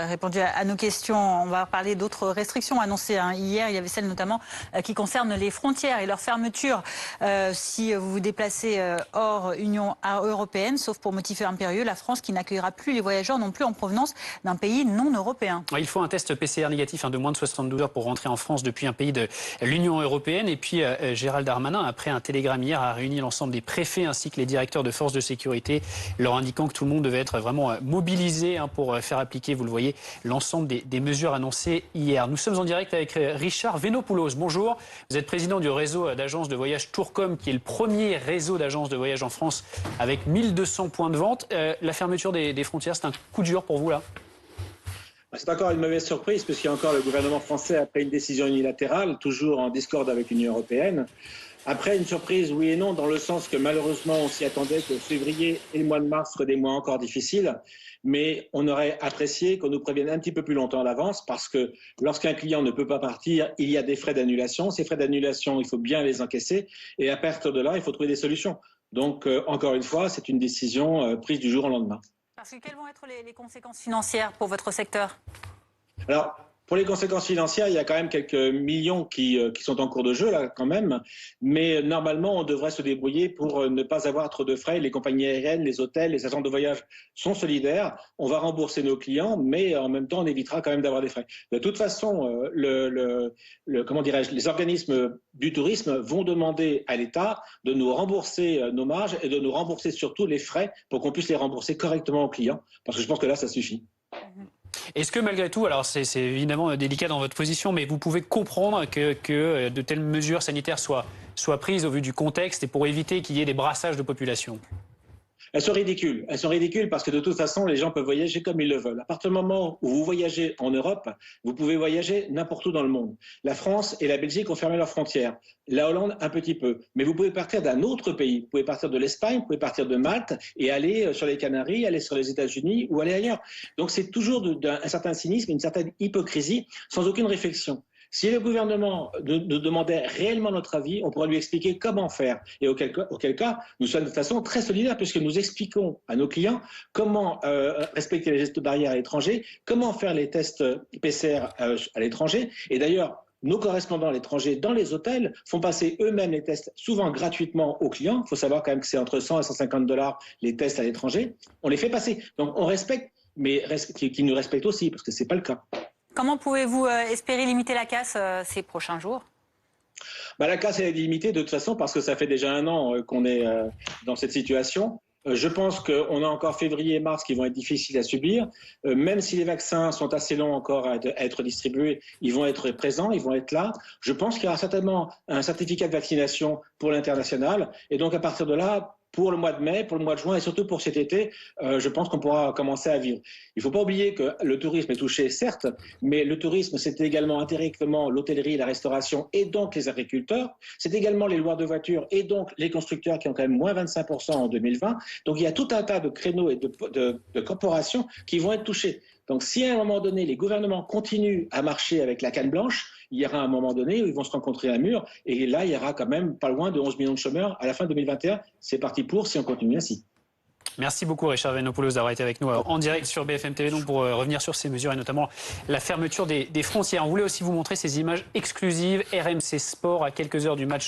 Répondu à nos questions. On va parler d'autres restrictions annoncées hier. Il y avait celles notamment qui concernent les frontières et leur fermeture si vous vous déplacez hors Union européenne, sauf pour motif impérieux. La France qui n'accueillera plus les voyageurs non plus en provenance d'un pays non européen. Il faut un test PCR négatif de moins de 72 heures pour rentrer en France depuis un pays de l'Union européenne. Et puis Gérald Darmanin, après un télégramme hier, a réuni l'ensemble des préfets ainsi que les directeurs de forces de sécurité, leur indiquant que tout le monde devait être vraiment mobilisé pour faire appliquer, vous le voyez, l'ensemble des mesures annoncées hier. Nous sommes en direct avec Richard Venopoulos. Bonjour, vous êtes président du réseau d'agences de voyage Tourcom, qui est le premier réseau d'agences de voyage en France avec 1200 points de vente. La fermeture des frontières, c'est un coup dur pour vous là? C'est encore une mauvaise surprise, puisqu'il y a encore le gouvernement français a pris une décision unilatérale, toujours en discorde avec l'Union européenne. Après, une surprise, oui et non, dans le sens que malheureusement, on s'y attendait que février et le mois de mars seraient des mois encore difficiles. Mais on aurait apprécié qu'on nous prévienne un petit peu plus longtemps à l'avance, parce que lorsqu'un client ne peut pas partir, il y a des frais d'annulation. Ces frais d'annulation, il faut bien les encaisser. Et à partir de là, il faut trouver des solutions. Donc, encore une fois, c'est une décision prise du jour au lendemain. Parce que quelles vont être les conséquences financières pour votre secteur? Alors, pour les conséquences financières, il y a quand même quelques millions qui sont en cours de jeu, là, quand même. Mais normalement, on devrait se débrouiller pour ne pas avoir trop de frais. Les compagnies aériennes, les hôtels, les agents de voyage sont solidaires. On va rembourser nos clients, mais en même temps, on évitera quand même d'avoir des frais. De toute façon, comment dirais-je, les organismes du tourisme vont demander à l'État de nous rembourser nos marges et de nous rembourser surtout les frais pour qu'on puisse les rembourser correctement aux clients. Parce que je pense que là, ça suffit. Est-ce que malgré tout, alors c'est évidemment délicat dans votre position, mais vous pouvez comprendre que de telles mesures sanitaires soient prises au vu du contexte et pour éviter qu'il y ait des brassages de population? Elles sont ridicules. Elles sont ridicules parce que de toute façon, les gens peuvent voyager comme ils le veulent. À partir du moment où vous voyagez en Europe, vous pouvez voyager n'importe où dans le monde. La France et la Belgique ont fermé leurs frontières. La Hollande, un petit peu. Mais vous pouvez partir d'un autre pays. Vous pouvez partir de l'Espagne, vous pouvez partir de Malte et aller sur les Canaries, aller sur les États-Unis ou aller ailleurs. Donc c'est toujours un certain cynisme, une certaine hypocrisie, sans aucune réflexion. Si le gouvernement nous demandait réellement notre avis, on pourrait lui expliquer comment faire. Et auquel cas, nous sommes de toute façon très solidaires puisque nous expliquons à nos clients comment respecter les gestes barrières à l'étranger, comment faire les tests PCR à l'étranger. Et d'ailleurs, nos correspondants à l'étranger dans les hôtels font passer eux-mêmes les tests, souvent gratuitement aux clients. Il faut savoir quand même que c'est entre 100 et 150 $ les tests à l'étranger. On les fait passer. Donc on respecte, mais qu'ils nous respectent aussi, parce que ce n'est pas le cas. Comment pouvez-vous espérer limiter la casse ces prochains jours? La casse, elle est limitée de toute façon parce que ça fait déjà un an qu'on est dans cette situation. Je pense qu'on a encore février et mars qui vont être difficiles à subir. Même si les vaccins sont assez longs encore à être distribués, ils vont être présents, ils vont être là. Je pense qu'il y aura certainement un certificat de vaccination pour l'international. Et donc à partir de là, pour le mois de mai, pour le mois de juin et surtout pour cet été, je pense qu'on pourra commencer à vivre. Il ne faut pas oublier que le tourisme est touché, certes, mais le tourisme, c'est également indirectement l'hôtellerie, la restauration et donc les agriculteurs. C'est également les loueurs de voitures et donc les constructeurs qui ont quand même moins 25% en 2020. Donc il y a tout un tas de créneaux et de corporations qui vont être touchés. Donc si à un moment donné, les gouvernements continuent à marcher avec la canne blanche, il y aura un moment donné où ils vont se rencontrer à un mur. Et là, il y aura quand même pas loin de 11 millions de chômeurs à la fin de 2021. C'est parti pour si on continue ainsi. Merci beaucoup Richard Venopoulos d'avoir été avec nous en direct sur BFM TV donc pour revenir sur ces mesures et notamment la fermeture des frontières. On voulait aussi vous montrer ces images exclusives RMC Sport à quelques heures du match